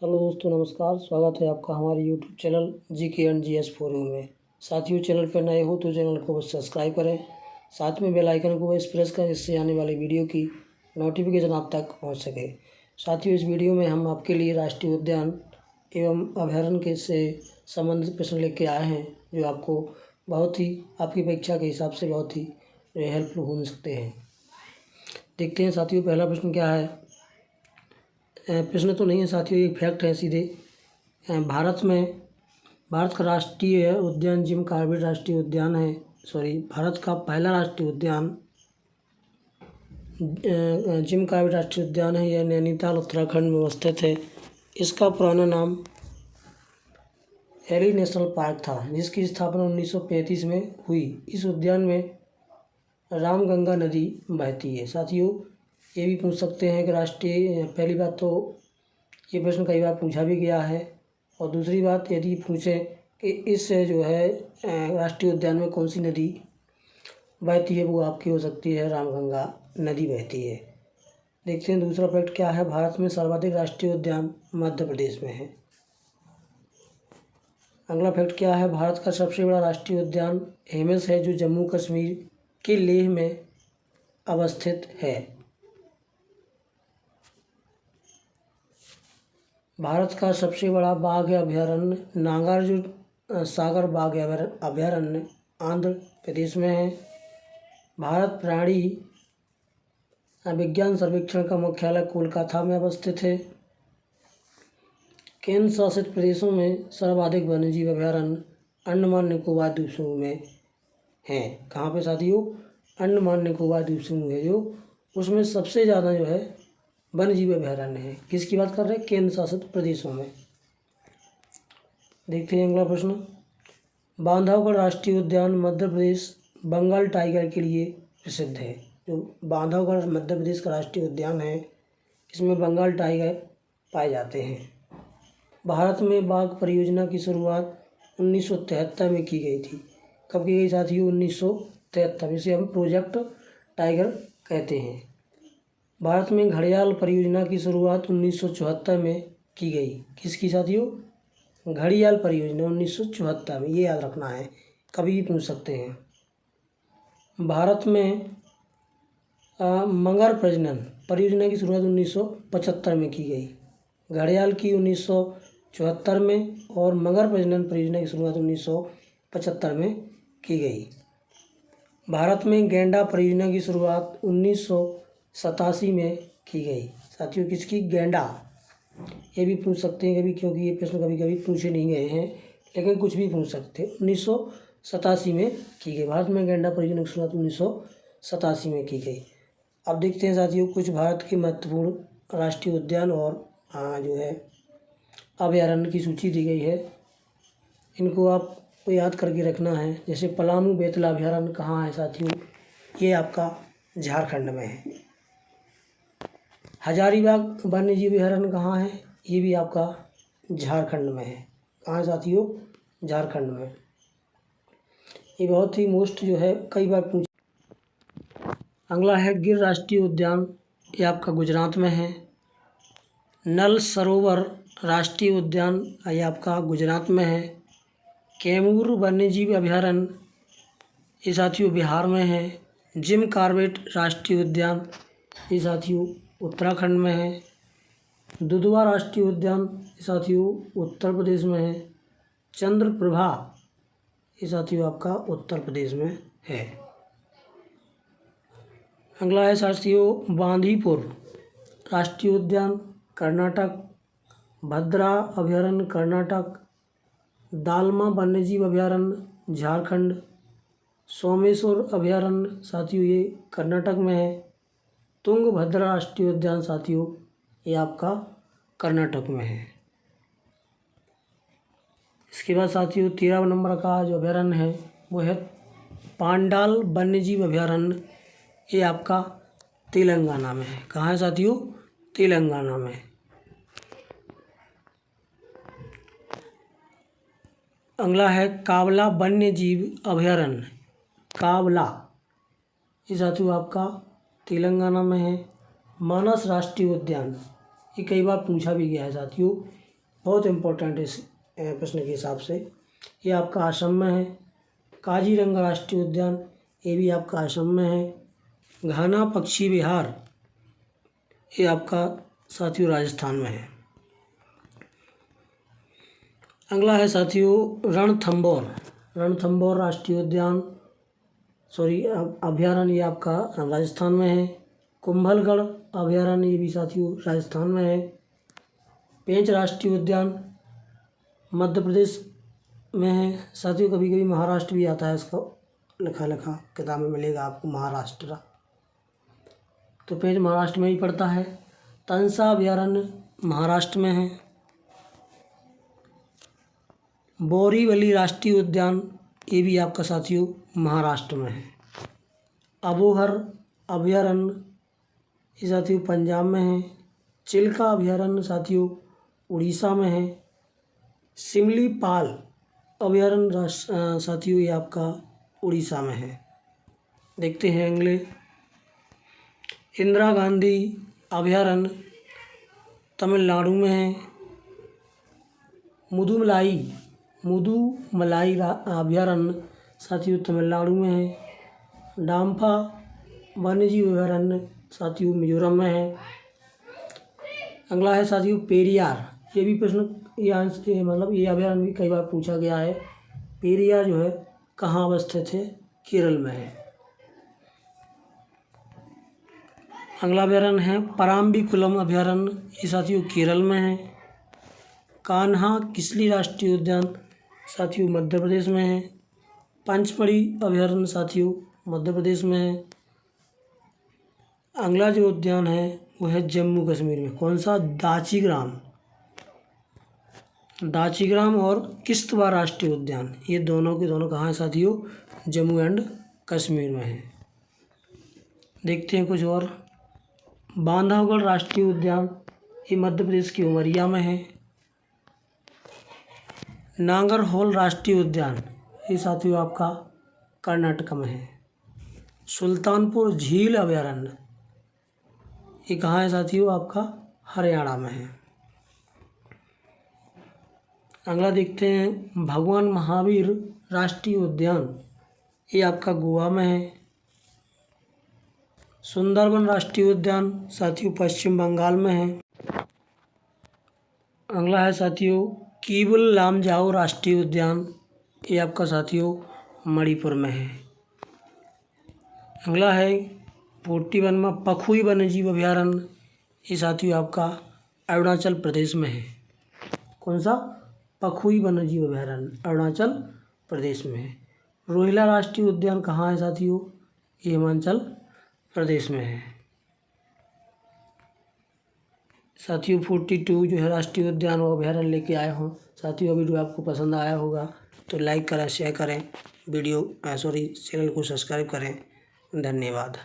Hello दोस्तों, नमस्कार। स्वागत है आपका हमारे YouTube channel GK and GS forum में। साथियों, चैनल पर नए हो तो चैनल को बस सब्सक्राइब करें, साथ में बेल आइकन को बस प्रेस करें, इससे आने वाली वीडियो की नोटिफिकेशन आप तक पहुंच सके। साथियों, इस वीडियो में हम आपके लिए राष्ट्रीय उद्यान एवं अभयारण्य के से संबंधित प्रश्न लेके आए हैं, जो आपको बहुत ही आपकी परीक्षा के हिसाब से बहुत ही हेल्पफुल हो सकते हैं। देखते हैं साथियों, पहला प्रश्न क्या है। प्रश्न तो नहीं है साथियों, ये फैक्ट है सीधे। भारत का राष्ट्रीय उद्यान जिम कॉर्बेट राष्ट्रीय उद्यान है। भारत का पहला राष्ट्रीय उद्यान जिम कॉर्बेट राष्ट्रीय उद्यान है। यह नैनीताल उत्तराखंड में अवस्थित है। इसका पुराना नाम एली नेशनल पार्क था, जिसकी स्थापना 1935 में हुई। इस उद्यान में रामगंगा नदी बहती है। साथियों, ये भी पूछ सकते हैं कि पहली बात तो ये प्रश्न कई बार पूछा भी गया है, और दूसरी बात यदि पूछें कि इस जो है राष्ट्रीय उद्यान में कौन सी नदी बहती है, वो आपकी हो सकती है रामगंगा नदी बहती है। देखते हैं दूसरा फैक्ट क्या है। भारत में सर्वाधिक राष्ट्रीय उद्यान मध्य प्रदेश में है। अगला फैक्ट क्या है। भारत का सबसे बड़ा राष्ट्रीय उद्यान हेमिस है, जो जम्मू कश्मीर के लेह में अवस्थित है। भारत का सबसे बड़ा बाघ अभयारण्य नागार्जुन सागर बाघ अभयारण्य आंध्र प्रदेश में है। भारत प्राणी विज्ञान सर्वेक्षण का मुख्यालय कोलकाता में अवस्थित है। केंद्र शासित प्रदेशों में सर्वाधिक वन्यजीव अभयारण्य अंडमान निकोबार द्वीप समूह में हैं। कहाँ पे साथियों? अंडमान निकोबार द्वीप समूह है, जो उसमें सबसे ज़्यादा जो है वन्यजीव अभयारण्य है। किसकी बात कर रहे हैं? केंद्र शासित प्रदेशों में। देखते हैं अगला प्रश्न। बांधवगढ़ राष्ट्रीय उद्यान मध्य प्रदेश बंगाल टाइगर के लिए प्रसिद्ध है। जो बांधवगढ़ मध्य प्रदेश का राष्ट्रीय उद्यान है, इसमें बंगाल टाइगर पाए जाते हैं। भारत में बाघ परियोजना की शुरुआत 1973 में की गई थी। कब की गई साथियों? 1973। इसे हम प्रोजेक्ट टाइगर कहते हैं। भारत में घड़ियाल परियोजना की शुरुआत 1974 में की गई। किसकी साथियों? घड़ियाल परियोजना 1974 में, ये याद रखना है, कभी भी पूछ सकते हैं। भारत में मगर प्रजनन परियोजना की शुरुआत 1975 में की गई। घड़ियाल की 1974 में और मगर प्रजनन परियोजना की शुरुआत 1975 में की गई। भारत में गैंडा परियोजना की शुरुआत 1987 में की गई। साथियों, किसकी? गैंडा। ये भी पूछ सकते हैं कभी, क्योंकि ये प्रश्न कभी कभी पूछे नहीं गए हैं, लेकिन कुछ भी पूछ सकते हैं। 1987 में की गई। भारत में गैंडा परियोजना की शुरुआत 1987 में की गई। अब देखते हैं साथियों, कुछ भारत के महत्वपूर्ण राष्ट्रीय उद्यान और जो है अभयारण्य की सूची दी गई है। इनको आपको याद करके रखना है। जैसे पलामू बेतला अभयारण्य कहाँ है साथियों? ये आपका झारखंड में है। हजारीबाग वन्यजीव अभयारण्य कहाँ है? ये भी आपका झारखंड में है। कहाँ है साथियों? झारखंड में। ये बहुत ही मोस्ट जो है कई बार पूछ। अगला है गिर राष्ट्रीय उद्यान, ये आपका गुजरात में है। नल सरोवर राष्ट्रीय उद्यान ये आपका गुजरात में है। कैमूर वन्यजीव अभयारण्य ये साथियों बिहार में है। जिम कॉर्बेट राष्ट्रीय उद्यान ये साथियों उत्तराखंड में है। दुधवा राष्ट्रीय उद्यान ये साथियों उत्तर प्रदेश में है। चंद्रप्रभा ये साथियों आपका उत्तर प्रदेश में है। अगला है साथियों बांदीपुर राष्ट्रीय उद्यान कर्नाटक। भद्रा अभयारण्य कर्नाटक। दालमा वन्यजीव अभयारण्य झारखंड। सोमेश्वर अभयारण्य साथियों ये कर्नाटक में है। तुंगभद्रा राष्ट्रीय उद्यान साथियों ये आपका कर्नाटक में है। इसके बाद साथियों 13 नंबर का जो अभयारण्य है वो है पांडाल वन्यजीव अभयारण्य, ये आपका तेलंगाना में है। कहाँ है साथियों? तेलंगाना में। अगला है कावला वन्यजीव अभयारण्य। कावला ये साथियों आपका तेलंगाना में है। मानस राष्ट्रीय उद्यान ये कई बार पूछा भी गया है साथियों। बहुत इम्पोर्टेंट इस प्रश्न के हिसाब से। ये आपका असम में है। काजीरंगा राष्ट्रीय उद्यान, ये भी आपका असम में है। घाना पक्षी विहार, ये आपका साथियों राजस्थान में है। अगला है साथियों रणथंभौर। रणथंभौर राष्ट्रीय उद्यान अभयारण्य, ये आपका राजस्थान में है। कुंभलगढ़ अभयारण्य, ये भी साथियों राजस्थान में है। पेंच राष्ट्रीय उद्यान मध्य प्रदेश में है। साथियों कभी कभी महाराष्ट्र भी आता है, इसका लिखा किताब में मिलेगा आपको महाराष्ट्र, तो पेंच महाराष्ट्र में ही पड़ता है। तंसा अभयारण्य महाराष्ट्र में है। बोरीवली राष्ट्रीय उद्यान, ये भी आपका साथियों महाराष्ट्र में है। अबोहर अभयारण्य, ये साथियों पंजाब में है। चिल्का अभयारण्य साथियों उड़ीसा में है। सिमलीपाल अभयारण्य साथियों ये आपका उड़ीसा में है। देखते हैं अगले, इंदिरा गांधी अभयारण्य तमिलनाडु में है। मुदुमलाई अभयारण्य साथियों तमिलनाडु में है। डाम्फा वन्यजीव अभयारण्य साथियों मिजोरम में है। अगला है साथियों पेरियार। ये भी प्रश्न ये अभयारण्य भी कई बार पूछा गया है। पेरियार जो है कहाँ अवस्थित है? केरल में है। अगला अभयारण्य है पराम्बीकुलम अभयारण्य, ये साथियों केरल में है। कान्हा किसली राष्ट्रीय उद्यान साथियों मध्य प्रदेश में है। पंचमढ़ी अभयारण्य साथियों मध्य प्रदेश में है। अगला जो उद्यान है वो है जम्मू कश्मीर में। कौन सा? दाचीग्राम और किश्तवाड़ राष्ट्रीय उद्यान, ये दोनों के दोनों कहाँ हैं साथियों? जम्मू एंड कश्मीर में है। देखते हैं कुछ और। बांधवगढ़ राष्ट्रीय उद्यान, ये मध्य प्रदेश की उमरिया में है। नागरहोल राष्ट्रीय उद्यान, ये साथियों आपका कर्नाटक में है। सुल्तानपुर झील अभयारण्य, ये कहाँ है साथियों? आपका हरियाणा में है। अगला देखते हैं भगवान महावीर राष्ट्रीय उद्यान, ये आपका गोवा में है। सुंदरबन राष्ट्रीय उद्यान साथियों पश्चिम बंगाल में है। अगला है साथियों कीबुल लामजाओ राष्ट्रीय उद्यान, ये आपका साथियों मणिपुर में है। अगला है पोटीवनमा पखुई वन्यजीव अभयारण्य, ये साथियों आपका अरुणाचल प्रदेश में है। कौन सा? पखुई वन्यजीव अभयारण्य अरुणाचल प्रदेश में है। रोहिला राष्ट्रीय उद्यान कहाँ है साथियों? ये हिमाचल प्रदेश में है। साथियों 42 जो है राष्ट्रीय उद्यान और अभयारण्य लेके आए हों। साथियों वीडियो आपको पसंद आया होगा तो लाइक करें, शेयर करें, चैनल को सब्सक्राइब करें। धन्यवाद।